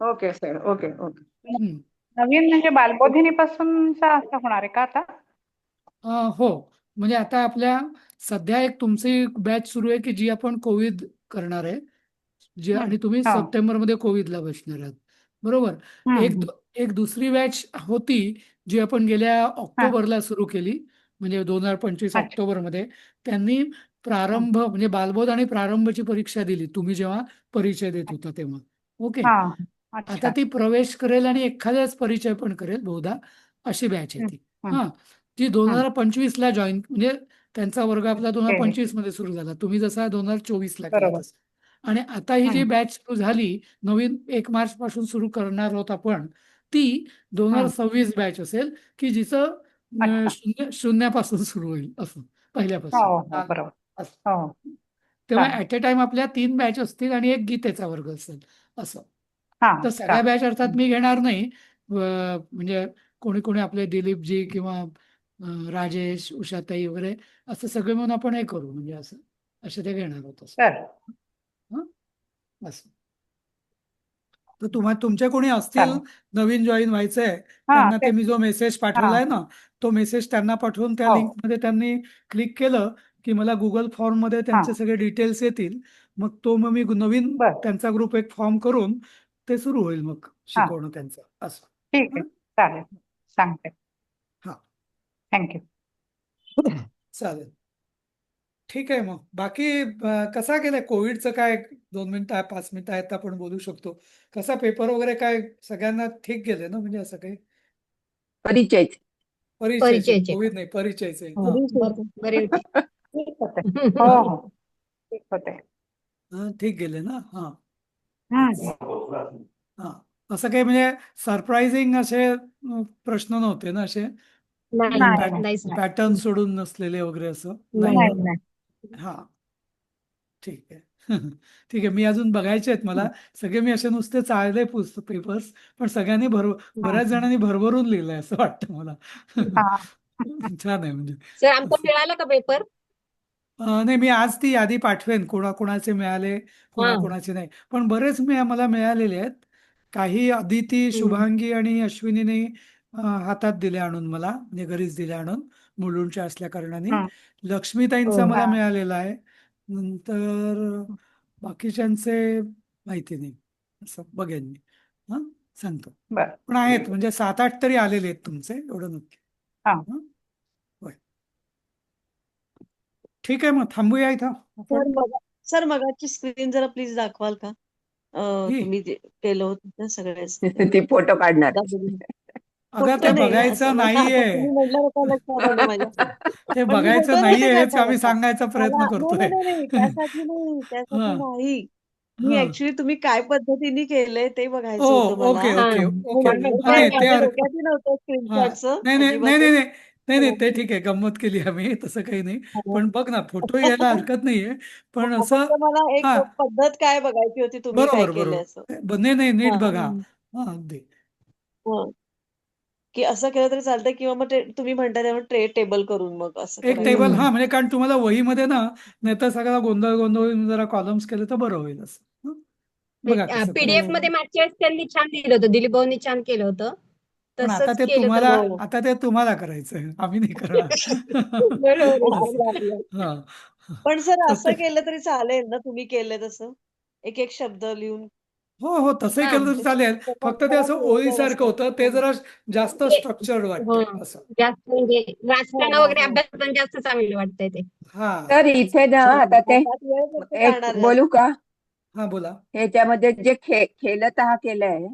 Okay sir. Okay okay. हं. नवीन म्हणजे बालबोधिनीपासूनचा असं होणार आहे का आता? हो म्हणजे आता आपल्या सध्या एक तुमची बॅच सुरू आहे की जी आपण कोविड करणार आहे, जे हम्म. आणि तुम्ही हो. सप्टेंबरमध्ये कोविडला बसणार आहात बरोबर. हम्म, एक हम्म. एक दुसरी बॅच होती जी आपण गेल्या हा. ऑक्टोबरला सुरू केली, म्हणजे 2025 अच्छा. ऑक्टोबरमध्ये. त्यांनी हा. प्रारंभ म्हणजे बालबोध आणि प्रारंभची परीक्षा दिली तुम्ही जेव्हा परिचय देत होता तेव्हा. ओके. हा. आता अच्छा. ती प्रवेश करेल आणि एखाद्याच परिचय पण करेल बहुधा, अशी बॅच आहे हम्म, ती. हम्म, हां ती हम्म. 2025ला जॉईन, म्हणजे त्यांचा वर्ग आपला केले. 2025 मध्ये सुरू झाला, तुम्ही जसा 2024ला केला बरोबर. तसा. आणि आता ही जी हम्म, बॅच सुरू झाली नवीन 1 मार्च पासून सुरू करणार आहोत आपण, ती हम्म. 2026 बॅच असेल की जिचं अच्छा. शून्यापासून सुरू होईल असं, हो पहिल्यापासून. हो बरोबर. असं. हो तेव्हा चालेल. ऍट अ टाइम आपल्या 3 बॅच असतील आणि एक गीतेचा वर्ग असेल असं. हा तर सगळ्या चालेल. बॅच अर्थात हम्म. मी घेणार नाही. म्हणजे कोणी कोणी आपले दिलीपजी किंवा राजेश, उषाताई वगैरे असं सगळे म्हणून आपण हे करू, म्हणजे असं असे ते घेणार आहोत असं. चालेल. हं? असं. तर तुमचे कोणी असतील चालेल. नवीन जॉईन व्हायचंय, हा त्यांना ते ते. मी जो मेसेज हा. पाठवलाय ना, तो मेसेज त्यांना पाठवून त्या हो. लिंकमध्ये त्यांनी क्लिक केलं की मला गुगल फॉर्ममध्ये हा. त्यांचे सगळे डिटेल्स येतील. मग मी नवीन बर. त्यांचा ग्रुप एक फॉर्म करून ते सुरू होईल मग हा शिकवणं त्यांचं असं. ठीक आहे. हं? चालेल. सांगते. हा थँक्यू. चालेल. ठीक आहे. मग बाकी कसा गेलाय कोविडचं काय, 2 मिनिटं 5 मिनिटं आहेत आपण बोलू शकतो. कसा पेपर वगैरे काय सगळ्यांना ठीक गेले ना, म्हणजे असं काही परिचयच. परिचयचे, परिचयचे का? कोविड नाही परिचयचे. हो, हा बरे होते. ठीक होते. हो हा हो ठीक होते. हा, ठीक गेले ना. हा तेच. हम्म. हा असं काही म्हणजे सरप्रायझिंग असे प्रश्न नव्हते ना, असे नाही नाही नाही नाही नाहीच नाही पॅटर्न नाही. सोडून नसलेले वगैरे असं नाही नाही ना. नाही. हा ठीक आहे. ठीक आहे. मी अजून बघायचे आहेत मला. हम्म. सगळे मी असे नुसते चाळले पेपर्स, पण सगळ्यांनी बऱ्याच हम्म. जणांनी भरभरून लिहिलंय असं वाटतं मला. हा. छान आहे म्हणजे सर आमचा असं. मिळाला का पेपर? नाही, मी आज ती यादी पाठवेन कोणाकोणाचे मिळाले, हा कोणाकोणाचे नाही. पण बरेच मला मिळालेले आहेत. काही अदिती, हम्म. शुभांगी आणि अश्विनीने हातात दिले आणून मला, म्हणजे घरीच दिले आणून, मुलुंडच्या असल्या कारणाने. हं. लक्ष्मीताईंचा हो मला हा. मिळालेला आहे. नंतर बाकीच्यांचे माहिती नाही. असं बघेन मी. हां, सांगतो. बरं. पण आहेत म्हणजे 7-8 तरी आलेले आहेत तुमचे, एवढं नक्की. हा. हं? होय. ठीक आहे, मग थांबूया इथं आपण. सर मगाची स्क्रीन जरा प्लीज दाखवाल का? ही तुम्ही जे केलं होतं ना सगळ्याच ते फोटो काढणार. अगं, ते फोटो नाही बघायचं असं म्हणजे आता नाहीये. तुम्ही म्हटलं का लक्षात आलं माझ्या. ते पण मी बघायचं फोटो नव्हते नाहीये हेच काढणार आम्ही आता. सांगायचा प्रयत्न मला नाही करतोय. नाही नाही त्यासाठी हा नाही. मी हा. ऍक्च्युली तुम्ही काय पद्धतीने केलंय ते ओ, बघायचं होतं मला. ओके हा ओके ओके. म्हणून हा, नाही ते माझ्या डोक्यातही नव्हतं हा, स्क्रीनशॉटचं नाही नाही नाही नाही अजिबातच. नाही नाही नाही, ते ठीक आहे, गंमत केली आम्ही, तसं काही नाही. पण बघ ना, फोटो घ्यायला हरकत नाहीये. पण असं फक्त मला एक हा, पद्धत काय बघायची होती तुम्ही काय बरोबर केलंय बरोबर. असं. नाही नाही, नीट हा बघा. हा, अगदी. हा. की असं केलं तरी चालतंय किंवा मग ते तुम्ही म्हणता त्यामुळे टेबल करून मग असं एक करायचं. टेबल, हा, म्हणजे कारण तुम्हाला वहीमध्ये ना, नाही तर सगळा गोंधळ गोंधळून जरा कॉलम्स केले तर बरं होईल असं. हं? बघा कसं पीडीएफ करायचं. मध्ये मागच्या वेळेस त्यांनी छान दिलं होतं, दिलीप भाऊनी छान केलं होतं. पण आता तसंच ते केलं तर तुम्हाला हो. आता ते तुम्हाला करायचंय, आम्ही नाही करणार. बरोबर आहे. असं. आपलं. हा. पण सर तर असं ते केलं तरी चालेल ना तुम्ही केलंय तसं? एक एक शब्द लिहून हो हो, तसंही हा केलं तर ते चालेल. त्याचा फक्त ते जरा असं क्लिअर ओळीसारखं असतं. होतं, ते जरा जास्त ते स्ट्रक्चर्ड हा वाटतंय असं. जास्त म्हणजे हो वाचताना हो वगैरे हो. अभ्यास पण जास्त चांगलं वाटतंय ते. हा तर इथे ना आता ते त्यात वेळ फक्त एक जाणार बोलू जास्त. का? हा, बोला. ह्याच्यामध्ये जे खेलत हा केलंय,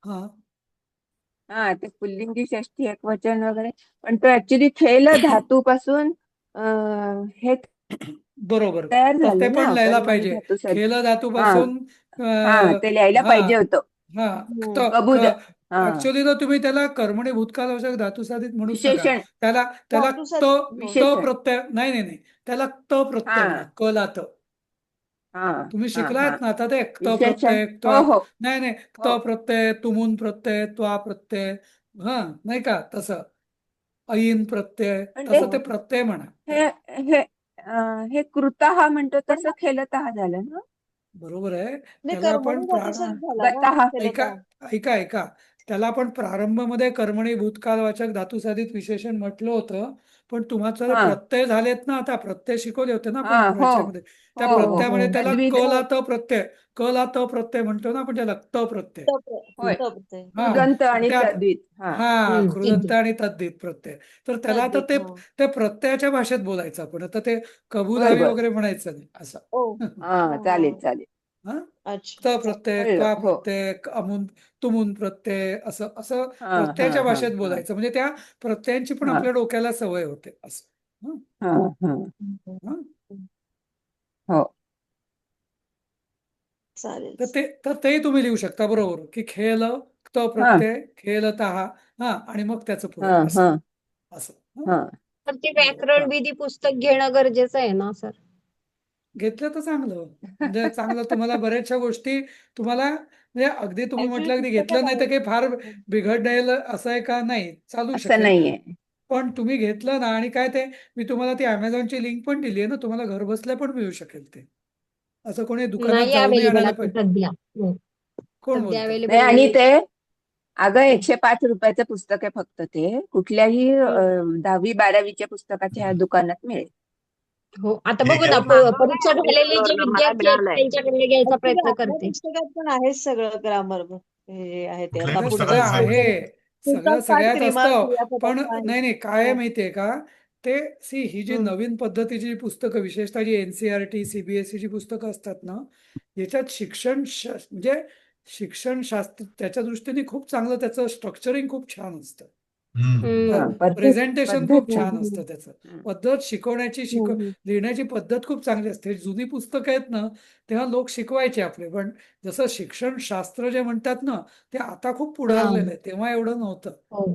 हा हा, ते पुल्लिंगी षष्ठी एकवचन वगैरे, पण तो ऍक्च्युली खेल धातूपासून हे बरोबर. तयार तर ते झालं पण ना, लिहायला कर्मणी पाहिजे. धातूसाठी. खेल हा धातूपासून हा, ते लिहायला हा पाहिजे होतं. हा हम्म. हा, ऍक्च्युली तर तुम्ही त्याला कर्मणी भूतकाळवाचक धातुसाधित म्हणूच नका. विशेषण, त्याला त्याला धातू त हो. त विशेषण. प्रत्यय, नाही नाही नाही, त्याला त प्रत्यय म्हणा, हा कला त. हा तुम्ही हा हा, शिकलात ना आता ते क्त विशेषण. प्रत्यय, हो हो नाही नाही, क्त हो. प्रत्यय, तुमून प्रत्यय, त्वा प्रत्यय, हा, नाही का तसं, ऐन प्रत्यय, पण तसं ते प्रत्यय म्हणा हे त्याला. हे हे कृता हा म्हणतो पण तसं खेलत हा झालं ना. बरोबर आहे. नाही त्याला आपण कर्मणी धातुसाधित झाला ना गता हा. ऐका केलं ऐका ऐका, त्याला आपण प्रारंभमध्ये कर्मणी भूतकाळवाचक धातुसाधित विशेषण म्हटलं होतं. पण तुम्हाला हा प्रत्यय झालेत ना, आता प्रत्यय शिकवले होते ना हा आपण हो याच्यामध्ये. त्या हो हो, प्रत्ययामध्ये त्याला तद्विध. क ला त प्रत्यय, क ला त प्रत्यय म्हणतो ना आपण, त्याला त प्रत्यय. होय, तप हा, कृदंत आणि त्यात तद्विध. हा हा, कृदंत ठीक आणि तद्धित प्रत्यय. तर त्याला आता तद्धित ते हो. ते प्रत्ययाच्या भाषेत बोलायचं आपण. आता ते बर कबुलावी बर. वगैरे म्हणायचं नाही असं. ओ हा, हो चालेल हो. चालेल. हा, अच्छा त प्रत्यय, कळलं त्वा हो. प्रत्यय, अमून तुमून प्रत्यय, असं असं हा हा प्रत्ययाच्या हा भाषेत हा बोलायचं. म्हणजे त्या प्रत्ययांची पण हा आपल्या डोक्याला सवय होते असं. हं? हा हा, हं? हो. चालेल. तर तेही तुम्ही लिहू शकता बरोबर, की खेल त हा प्रत्यय, खेलता हा, आणि मग त्याचं हा पुढं असं हा असं. हं? हा. तर ते बरोबर. व्याकरण हा, विधी पुस्तक घेणं गरजेचं आहे ना सर? घेतलं तर चांगलं. म्हणजे चांगलं, तुम्हाला बऱ्याचशा गोष्टी तुम्हाला, म्हणजे अगदी तुम्ही ऍक्च्युली म्हटलं अगदी पुस्तकात घेतलं नाही तर आहे. काही फार बिघडणं असं आहे का? नाही, चालू असं शकेल. नाहीये. पण तुम्ही घेतलं ना, आणि काय ते, मी तुम्हाला ती Amazonची लिंक पण दिली आहे ना, तुम्हाला घर बसल्या पण मिळू शकेल ते. असं कोणी दुकानात नाही जाऊनही अवेलेबल आणायला आता पाहिजे. सध्या. कोण सध्या बोलतं? नाही, अवेलेबल आणि नाही. ते अगं 105 रुपयाचं पुस्तक आहे फक्त ते. कुठल्याही 10वी-12वीच्या पुस्तकाच्या ह्या दुकानात मिळेल. हो, आता ठीक बघू आहे. ना, हो मागवलंय परीक्षा आम्ही झालेले जे स्टोअरला मला विद्यार्थी आहेत मिळालंय. त्यांच्याकडे घ्यायचा ऍक्च्युली प्रयत्न आपल्या करते. पुस्तकात पण आहे सगळं ग्रामर जे आहे ते. नाही आता नाही, पुढचं सगळं आहे, पुढचा सगळं पाठ सगळ्यात असतं. पण क्रियापदाचा आहे. नाही नाही, काय आहे माहितीये का, ते ही जी हम्म. नवीन पद्धतीची पुस्तकं, विशेषतः जी NCERT CBSE पुस्तकं असतात ना, याच्यात म्हणजे शिक्षण शास्त्र त्याच्या दृष्टीने खूप चांगलं, त्याचं स्ट्रक्चरिंग खूप छान असतं. हा, हम्म. प्रेझेंटेशन खूप पद्धती. छान असतं त्याचं. पद्धत शिकवण्याची, लिहिण्याची पद्धत खूप चांगली असते. जुनी पुस्तकं आहेत ना, तेव्हा लोक शिकवायचे आपले, पण जसं शिक्षण शास्त्र जे म्हणतात ना, ते आता खूप पुढारलेलं आहे, तेव्हा एवढं नव्हतं, हो.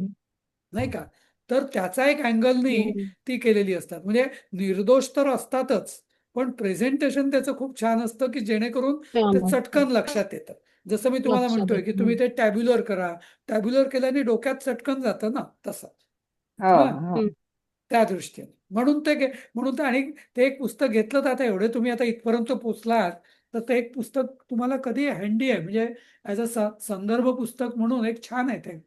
नाही का. तर त्याचा एक अँगलनी ती केलेली असतात. म्हणजे निर्दोष तर असतातच, पण प्रेझेंटेशन त्याचं खूप छान असतं, की जेणेकरून ते चटकन लक्षात येतं. जसं मी तुम्हाला लक्षात म्हणतोय, की तुम्ही ते टॅब्युलर करा, टॅब्युलर केल्याने डोक्यात चटकन जातं ना, तसं. हो हा, हो. त्या दृष्टीने म्हणून तर आणि ते एक पुस्तक घेतलं तर आता एवढे तुम्ही आता इथपर्यंत पोचलात तर ते एक पुस्तक तुम्हाला कधी हँडी आहे म्हणजे ॲज अ संदर्भ पुस्तक म्हणून एक छान आहे ते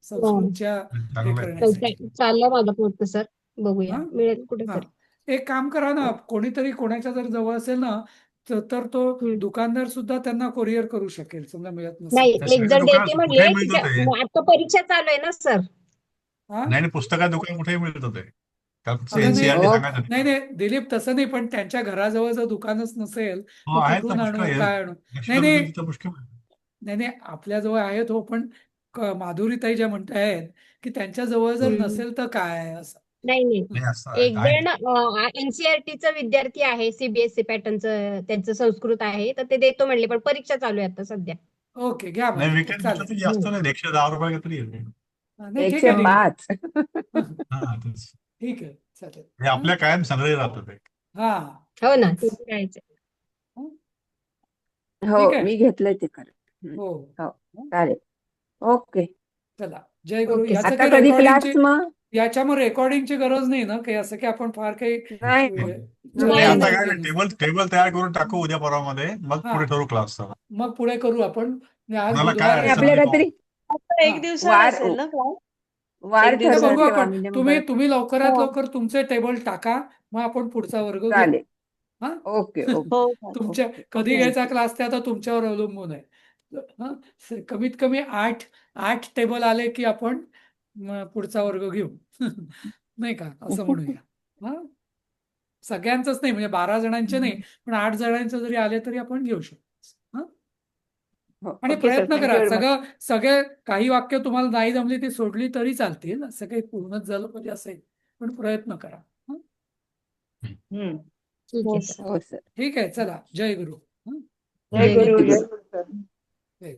संस्कृतच्या हे चांगलं आहे. करण्यासाठी. चाललं माझं पुढचं सर, बघूया हा मिळेल हा कुठेतरी. एक काम करा ना, कोणीतरी कोणाच्या जर जवळ असेल ना तर तो दुकानदार सुद्धा त्यांना कोरिअर करू शकेल समजा मिळत नसेल नाही, तर. तसं एक जण दुकान देते कुठेही म्हणले मिळतं ते. आता परीक्षा चालू आहे ना सर. हा नाही नाही, पुस्तकात दुकान कुठेही मिळतं ते. अगं नाही एनसीईआरटी हो. सांगायचं नाही नाही. नाही दिलीप तसं नाही पण त्यांच्या घराजवळ जर दुकानच नसेल हो तर आहेत ना कुठून पुष्कळ आणू आहे. काय आणू नाही नॅशनल नाही तिथं पुष्कळ मिळतं. नाही नाही आपल्याजवळ आहेत हो पण माधुरीताई ज्या म्हणतायत की त्यांच्या जवळ जर नसेल तर काय असं. नाही नाही, नाही असं आहे एक जण एनसीईआरटीचा विद्यार्थी आहे, सीबीएसई पॅटर्नचं त्यांचं संस्कृत आहे, तर ते देतो म्हणले, पण परीक्षा चालू आहे आता सध्या. ओके घ्या नाही, मग विकत घेतलं चालेल. तरी जास्त नाही, 110 रुपये काहीतरी येते. नाही ठीक आहे ठीक आहे 105. हा तेच. ठीक आहे चालेल. हे आपल्या कायम संग्रही राहतं ते. हा हो ना, ते करायचं. हो ठीक आहे मी घेतलंय ते खरं. हो हो चालेल. ओके. चला जय गुरु. ओके. याचं आता काही कधी क्लास रेकॉर्डिंगची मग? याच्या मग रेकॉर्डिंगची गरज नाही ना काही असं की आपण फार काही नाही नाही नाही, आता चर्चा काय केली नसेल. टेबल तयार करून टाकू उद्या परवामध्ये, मग हा पुढे ठरवू क्लासचा. मग पुढे करू आपण म्हणजे आज कोणाला बुधवार काय आहे. आणि आपल्या अडचण काहीतरी फक्त एक हा. दिवसाला वार असेल ना क्लास? वार एक ते ठरवून बघू दिवसाला. ठेवा आपण म्हणजे मग तुम्ही बरं. तुम्ही लवकरात हो लवकर तुमचे टेबल टाका मग आपण पुढचा वर्ग घेऊ. चालेल. हा ओके ओके हो चालेल. तुमच्या ओके. कधी थँक्यू. घ्यायचा क्लास ते आता तुमच्यावर अवलंबून आहे. हा कमीत कमी 8 टेबल आले की आपण पुढचा वर्ग घेऊ. नाही का असं म्हणूया. हा सगळ्यांचंच नाही म्हणजे 12 जणांचे नाही पण 8 जणांचे जरी आले तरी आपण घेऊ शकतो. हा हो आणि ओके सर. प्रयत्न थँक्यू करा व्हेरी मच. सगळे काही वाक्य तुम्हाला नाही जमली ती सोडली तरी चालतील असं काही पूर्णच झालं पाहिजे असेल पण प्रयत्न करा. हं? ठीक हो आहे सर. सर. हो सर. ठीक आहे चला जय गुरु. हं? जय जय गुरु गुरु. जय गुरु सर. जय.